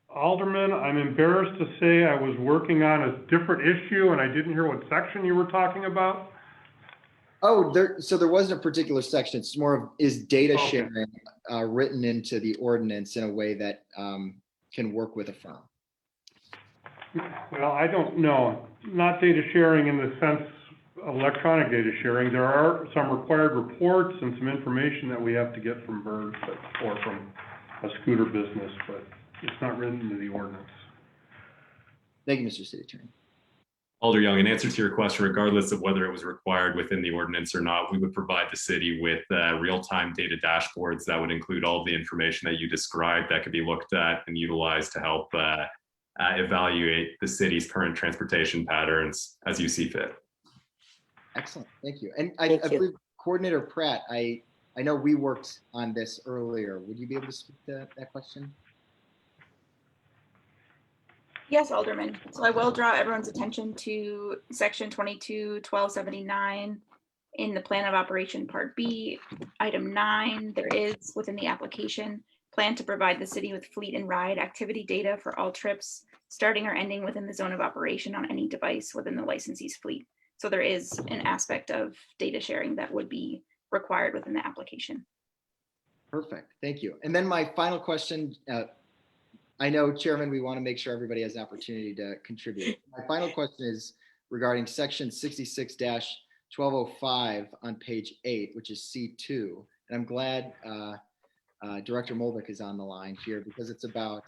Alderman, I'm embarrassed to say I was working on a different issue and I didn't hear what section you were talking about. Oh, so there wasn't a particular section. It's more of, is data Okay. sharing written into the ordinance in a way that can work with a firm? Well, I don't know. Not data sharing in the sense of electronic data sharing. There are some required reports and some information that we have to get from Bird or from a scooter business, but it's not written into the ordinance. Thank you, Mr. City Attorney. Alder Young, in answer to your question, regardless of whether it was required within the ordinance or not, we would provide the city with real-time data dashboards that would include all of the information that you described that could be looked at and utilized to help evaluate the city's current transportation patterns as you see fit. Excellent, thank you. And I believe Coordinator Pratt, I know we worked on this earlier. Would you be able to speak to that question? Yes, Alderman. So I will draw everyone's attention to section 22-1279 in the plan of operation part B, item 9. There is within the application plan to provide the city with fleet and ride activity data for all trips starting or ending within the zone of operation on any device within the licensee's fleet. So there is an aspect of data sharing that would be required within the application. Perfect, thank you. And then my final question, I know, Chairman, we want to make sure everybody has an opportunity to contribute. My final question is regarding section 66-1205 on page 8, which is C2. And I'm glad Director Moldick is on the line here because it's about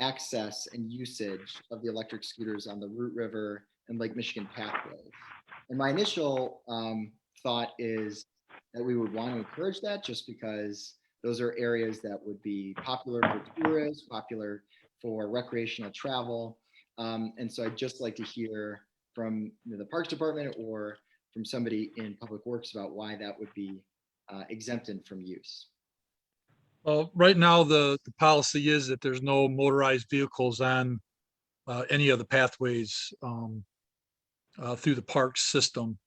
access and usage of the electric scooters on the Root River and Lake Michigan pathways. And my initial thought is that we would want to encourage that just because those are areas that would be popular for tourists, popular for recreational travel. And so I'd just like to hear from the Parks Department or from somebody in Public Works about why that would be exempted from use. Well, right now, the policy is that there's no motorized vehicles on any of the pathways through the park system.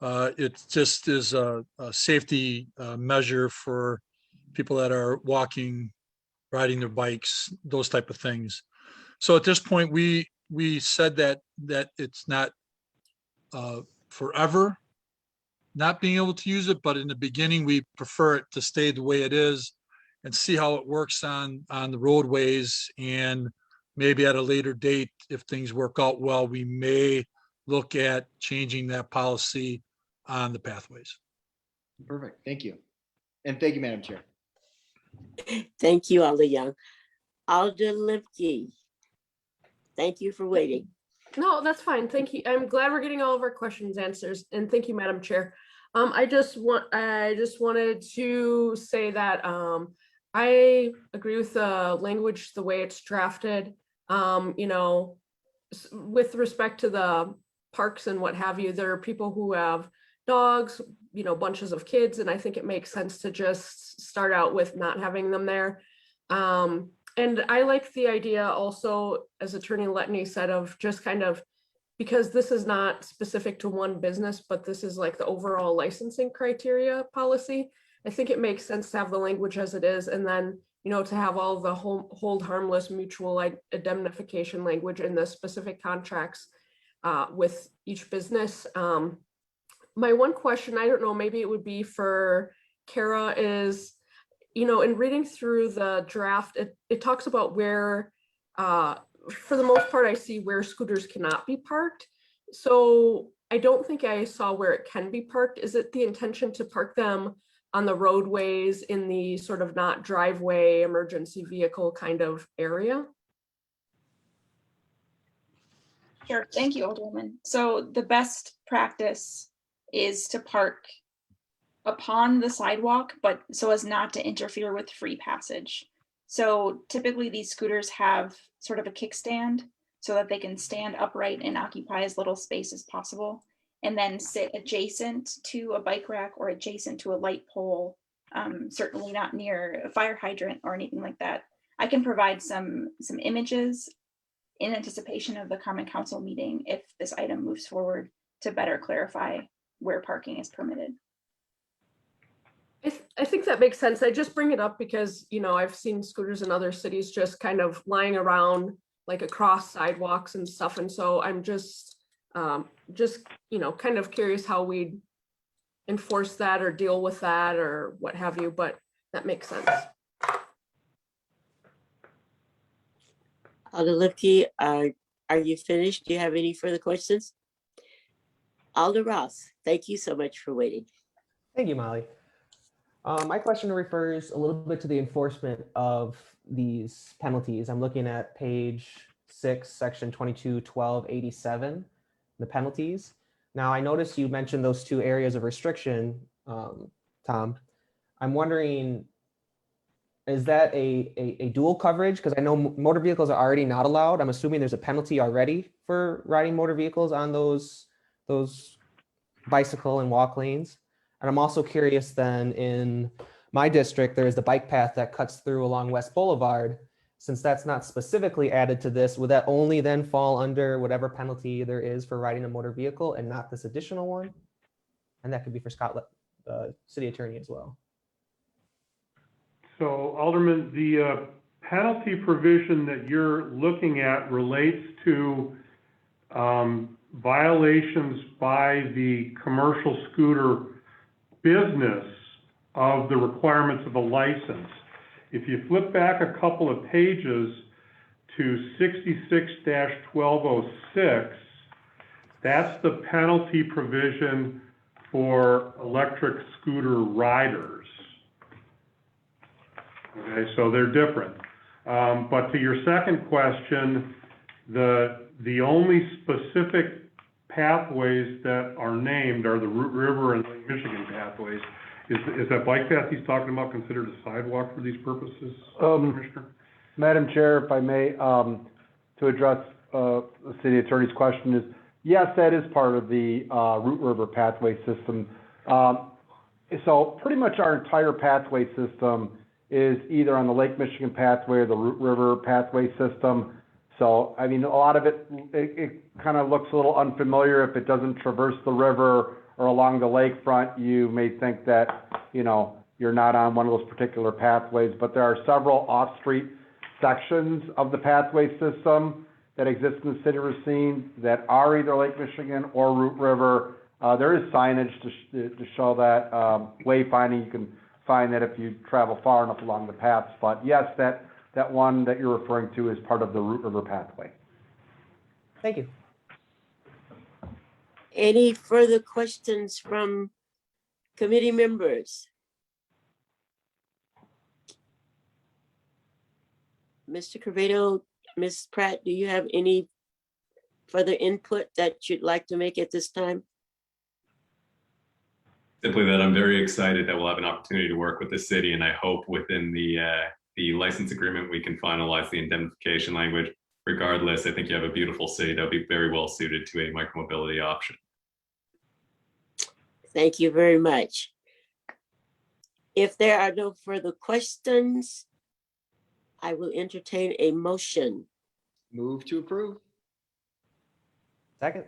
It just is a safety measure for people that are walking, riding their bikes, those type of things. So at this point, we said that it's not forever not being able to use it, but in the beginning, we prefer it to stay the way it is and see how it works on the roadways. And maybe at a later date, if things work out well, we may look at changing that policy on the pathways. Perfect. Thank you. And thank you, Madam Chair. Thank you, Alder Young. Alder Lippke, thank you for waiting. No, that's fine. Thank you. I'm glad we're getting all of our questions answers, and thank you, Madam Chair. I just wanted to say that I agree with the language, the way it's drafted. You know, with respect to the parks and what have you, there are people who have dogs, you know, bunches of kids, and I think it makes sense to just start out with not having them there. And I like the idea also, as Attorney Letney said, of just kind of, because this is not specific to one business, but this is like the overall licensing criteria policy. I think it makes sense to have the language as it is, and then, you know, to have all the hold harmless mutual indemnification language in the specific contracts with each business. My one question, I don't know, maybe it would be for Kara, is, you know, in reading through the draft, it talks about where, for the most part, I see where scooters cannot be parked. So I don't think I saw where it can be parked. Is it the intention to park them on the roadways in the sort of not driveway emergency vehicle kind of area? Sure, thank you, Alderwoman. So the best practice is to park upon the sidewalk, but so as not to interfere with free passage. So typically these scooters have sort of a kickstand so that they can stand upright and occupy as little space as possible, and then sit adjacent to a bike rack or adjacent to a light pole, certainly not near a fire hydrant or anything like that. I can provide some images in anticipation of the Common Council meeting if this item moves forward to better clarify where parking is permitted. I think that makes sense. I just bring it up because, you know, I've seen scooters in other cities just kind of lying around like across sidewalks and stuff. And so I'm just, you know, kind of curious how we'd enforce that or deal with that or what have you, but that makes sense. Alder Lippke, are you finished? Do you have any further questions? Alder Ross, thank you so much for waiting. Thank you, Molly. My question refers a little bit to the enforcement of these penalties. I'm looking at page 6, section 22-1287, the penalties. Now, I noticed you mentioned those two areas of restriction, Tom. I'm wondering, is that a dual coverage? Because I know motor vehicles are already not allowed. I'm assuming there's a penalty already for riding motor vehicles on those bicycle and walk lanes. And I'm also curious then, in my district, there's the bike path that cuts through along West Boulevard. Since that's not specifically added to this, would that only then fall under whatever penalty there is for riding a motor vehicle and not this additional one? And that could be for Scott, city attorney as well. So Alderman, the penalty provision that you're looking at relates to violations by the commercial scooter business of the requirements of a license. If you flip back a couple of pages to 66-1206, that's the penalty provision for electric scooter riders. Okay, so they're different. But to your second question, the only specific pathways that are named are the Root River and Lake Michigan pathways. Is that bike path he's talking about considered a sidewalk for these purposes, Commissioner? Madam Chair, if I may, to address the city attorney's question, is Yes, that is part of the Root River Pathway System. So pretty much our entire pathway system is either on the Lake Michigan Pathway or the Root River Pathway System. So, I mean, a lot of it kind of looks a little unfamiliar if it doesn't traverse the river or along the lakefront. You may think that, you know, you're not on one of those particular pathways, but there are several off-street sections of the pathway system that exist in the city of Racine that are either Lake Michigan or Root River. There is signage to show that wayfinding. You can find that if you travel far enough along the paths. But yes, that one that you're referring to is part of the Root River Pathway. Thank you. Any further questions from committee members? Mr. Corvado, Ms. Pratt, do you have any further input that you'd like to make at this time? Simply that I'm very excited that we'll have an opportunity to work with the city, and I hope within the license agreement we can finalize the indemnification language. Regardless, I think you have a beautiful city that'll be very well suited to a micromobility option. Thank you very much. If there are no further questions, I will entertain a motion. Move to approve. Second.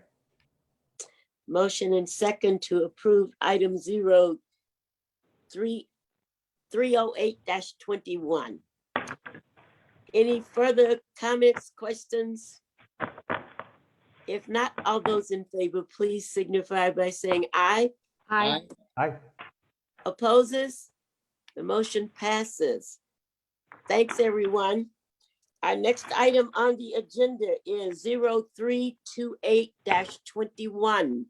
Motion and second to approve item 0308-21. Any further comments, questions? If not, all those in favor, please signify by saying aye. Aye. Aye. Opposes? The motion passes. Thanks, everyone. Our next item on the agenda is 0328-21.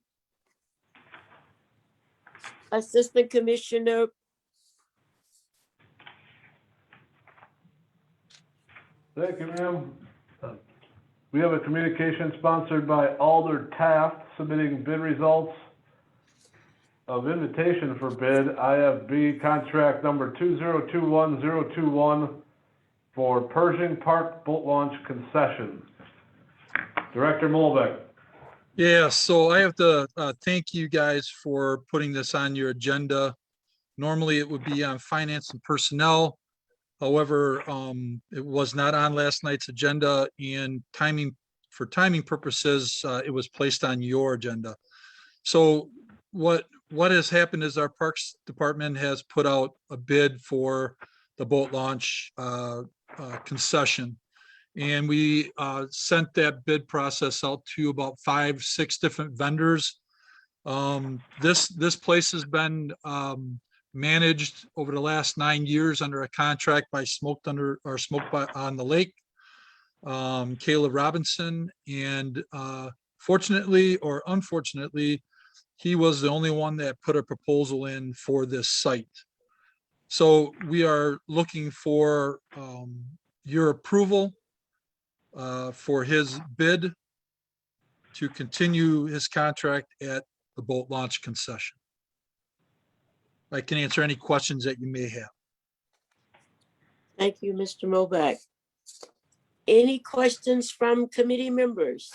Assistant Commissioner. Thank you, ma'am. We have a communication sponsored by Alder Taft submitting bid results of invitation for bid, IFB contract number 2021021 for Pershing Park Boat Launch Concession. Director Molbeck. Yeah, so I have to thank you guys for putting this on your agenda. Normally it would be on finance and personnel. However, it was not on last night's agenda, and for timing purposes, it was placed on your agenda. So what has happened is our Parks Department has put out a bid for the boat launch concession. And we sent that bid process out to about 5-6 different vendors. This place has been managed over the last 9 years under a contract by Smoked on the Lake, Caleb Robinson, and fortunately or unfortunately, he was the only one that put a proposal in for this site. So we are looking for your approval for his bid to continue his contract at the boat launch concession. I can answer any questions that you may have. Thank you, Mr. Molbeck. Any questions from committee members?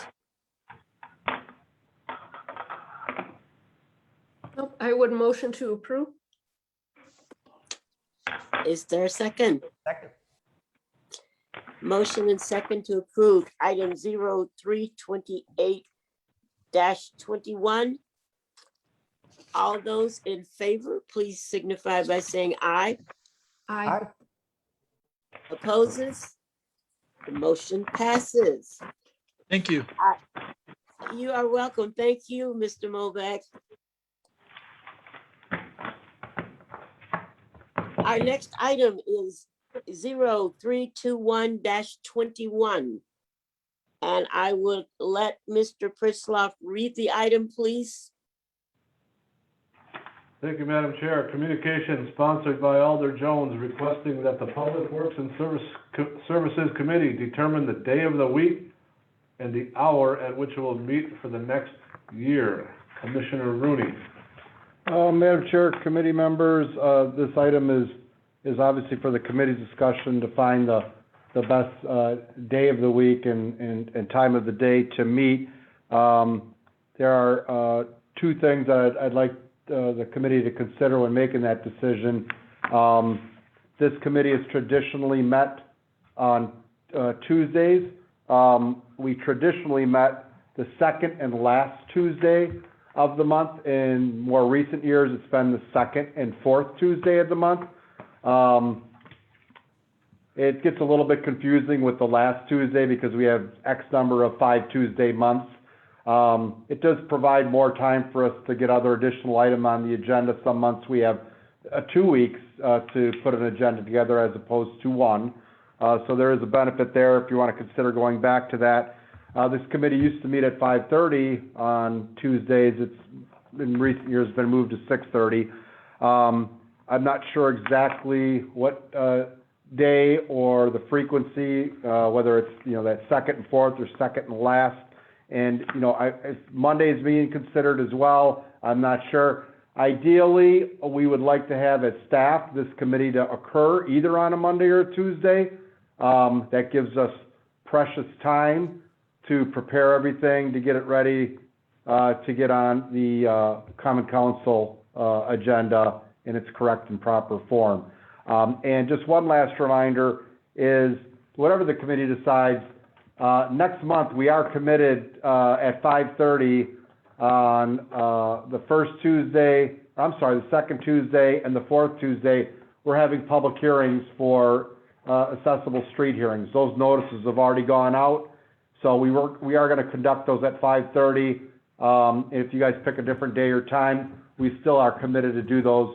Nope, I would motion to approve. Is there a second? Second. Motion and second to approve item 0328-21. All those in favor, please signify by saying aye. Aye. Opposes? The motion passes. Thank you. You are welcome. Thank you, Mr. Molbeck. Our next item is 0321-21. And I would let Mr. Pritzloff read the item, please. Thank you, Madam Chair. Communication sponsored by Alder Jones requesting that the Public Works and Services Committee determine the day of the week and the hour at which it will meet for the next year. Commissioner Rooney. Madam Chair, committee members, this item is obviously for the committee's discussion to find the best day of the week and time of the day to meet. there are two things that I'd like the committee to consider when making that decision. This committee has traditionally met on Tuesdays. We traditionally met the second and last Tuesday of the month. In more recent years, it's been the second and fourth Tuesday of the month. It gets a little bit confusing with the last Tuesday because we have X number of 5 Tuesday months. It does provide more time for us to get other additional item on the agenda. Some months we have 2 weeks to put an agenda together as opposed to 1. So there is a benefit there if you want to consider going back to that. This committee used to meet at 5:30 on Tuesdays. It's in recent years been moved to 6:30. I'm not sure exactly what day or the frequency, whether it's, that second and fourth or second and last. And, if Monday is being considered as well, I'm not sure. Ideally, we would like to have as staff this committee to occur either on a Monday or a Tuesday. That gives us precious time to prepare everything, to get it ready, to get on the Common Council agenda in its correct and proper form. And just one last reminder is whatever the committee decides, next month we are committed at 5:30 on the second Tuesday and the fourth Tuesday. We're having public hearings for accessible street hearings. Those notices have already gone out. So we are going to conduct those at 5:30. If you guys pick a different day or time, we still are committed to do those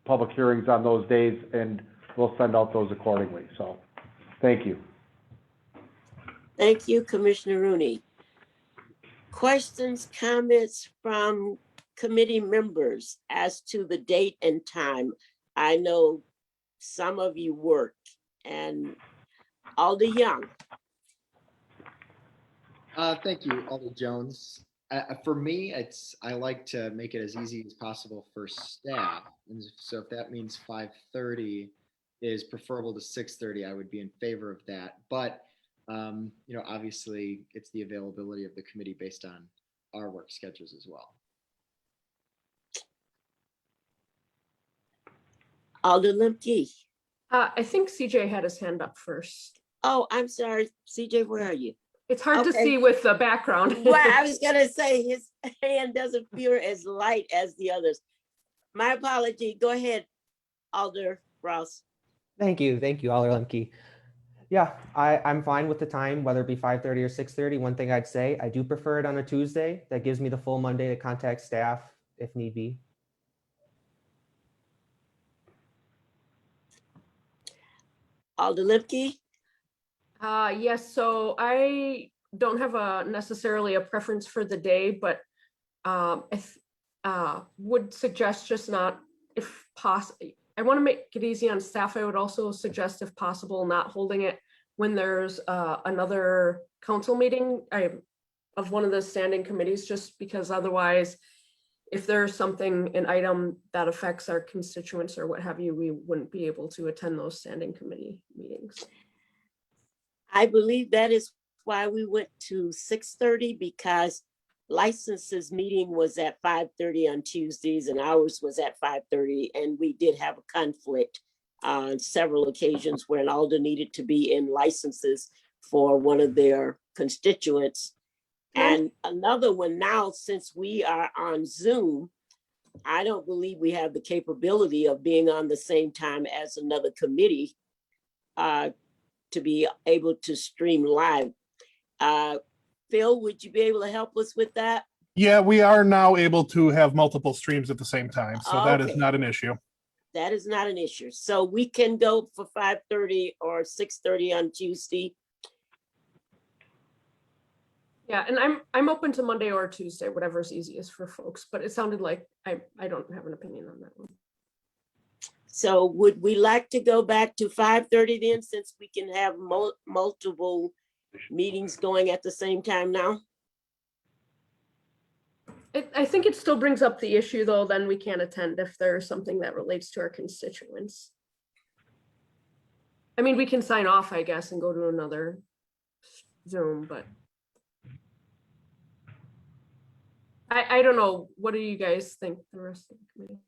public hearings on those days, and we'll send out those accordingly. So, thank you. Thank you, Commissioner Rooney. Questions, comments from committee members as to the date and time? I know some of you work, and Alder Young. Thank you, Alder Jones. For me, I like to make it as easy as possible for staff. And so if that means 5:30 is preferable to 6:30, I would be in favor of that. But, obviously it's the availability of the committee based on our work schedules as well. Alder Lemke. I think CJ had his hand up first. Oh, I'm sorry. CJ, where are you? It's hard to Okay. see with the background. Well, I was gonna say his hand doesn't feel as light as the others. My apology. Go ahead, Alder Ross. Thank you, Alder Lemke. Yeah, I'm fine with the time, whether it be 5:30 or 6:30. One thing I'd say, I do prefer it on a Tuesday. That gives me the full Monday to contact staff if need be. Alder Lemke. Yes, so I don't have necessarily a preference for the day, but I would suggest just not, if possible. I want to make it easy on staff. I would also suggest, if possible, not holding it when there's another council meeting of one of the standing committees, just because otherwise, if there's an item that affects our constituents or what have you, we wouldn't be able to attend those standing committee meetings. I believe that is why we went to 6:30, because licenses meeting was at 5:30 on Tuesdays and ours was at 5:30. And we did have a conflict on several occasions where an alder needed to be in licenses for one of their constituents. And another one now, since we are on Zoom, I don't believe we have the capability of being on the same time as another committee to be able to stream live. Phil, would you be able to help us with that? Yeah, we are now able to have multiple streams at the same time, so that is Okay. not an issue. That is not an issue. So we can go for 5:30 or 6:30 on Tuesday. Yeah, and I'm open to Monday or Tuesday, whatever's easiest for folks, but it sounded like I don't have an opinion on that one. So would we like to go back to 5:30 then, since we can have multiple meetings going at the same time now? I think it still brings up the issue, though, then we can't attend if there's something that relates to our constituents. I mean, we can sign off, I guess, and go to another Zoom, but. I don't know. What do you guys think, the rest of the committee?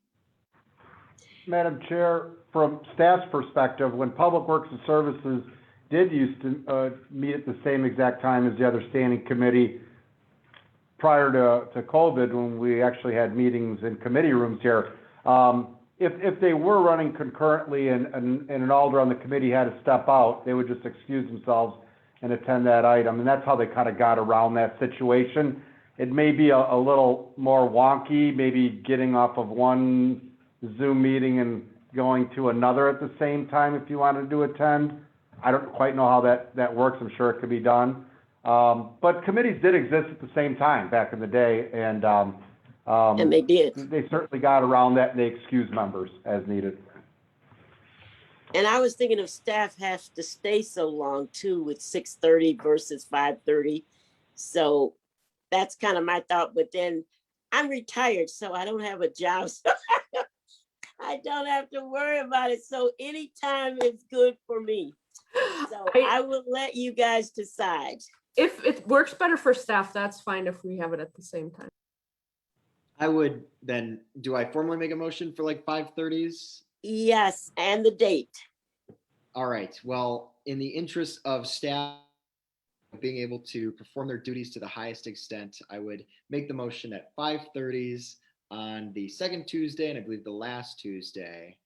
Madam Chair, from staff's perspective, when Public Works and Services did used to meet at the same exact time as the other standing committee prior to COVID, when we actually had meetings in committee rooms here, if they were running concurrently and an alder on the committee had to step out, they would just excuse themselves and attend that item. And that's how they kind of got around that situation. It may be a little more wonky, maybe getting off of one Zoom meeting and going to another at the same time if you wanted to attend. I don't quite know how that works. I'm sure it could be done. But committees did exist at the same time back in the day, and they did. They certainly got around that, and they excused members as needed. And I was thinking if staff has to stay so long too with 6:30 versus 5:30. So that's kind of my thought. But then I'm retired, so I don't have a job. So I don't have to worry about it. So anytime is good for me. So I will let you guys decide. If it works better for staff, that's fine if we have it at the same time. I would then, do I formally make a motion for like 5:30s? Yes, and the date. All right, well, in the interest of staff being able to perform their duties to the highest extent, I would make the motion at 5:30s on the second Tuesday, and I believe the last Tuesday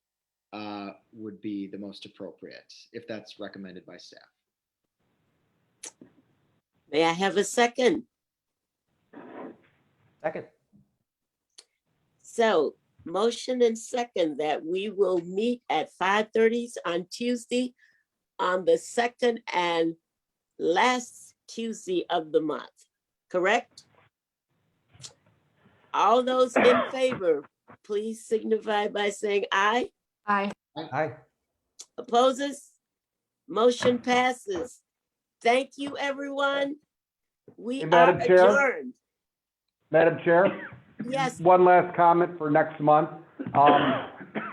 would be the most appropriate, if that's recommended by staff. May I have a second? Second. So motion and second that we will meet at 5:30 on Tuesday on the second and last Tuesday of the month, correct? All those in favor, please signify by saying aye. Aye. Aye. Opposes? Motion passes. Thank you, everyone. We Hey, are Madam Chair? adjourned. Madam Chair? Yes, One last comment for next month.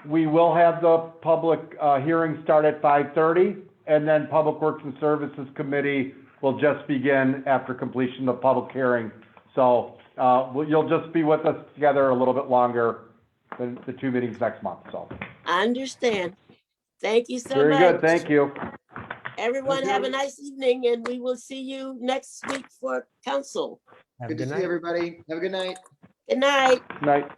We will have the public hearing start at 5:30, and then Public Works and Services Committee will just begin after completion of the public hearing. So you'll just be with us together a little bit longer than the two meetings next month, so. I understand. Thank you so much. Very good, thank you. Everyone have a nice evening, and we will see you next week for council. Have a Good to good see night. everybody. Have a good night. Good night. Night.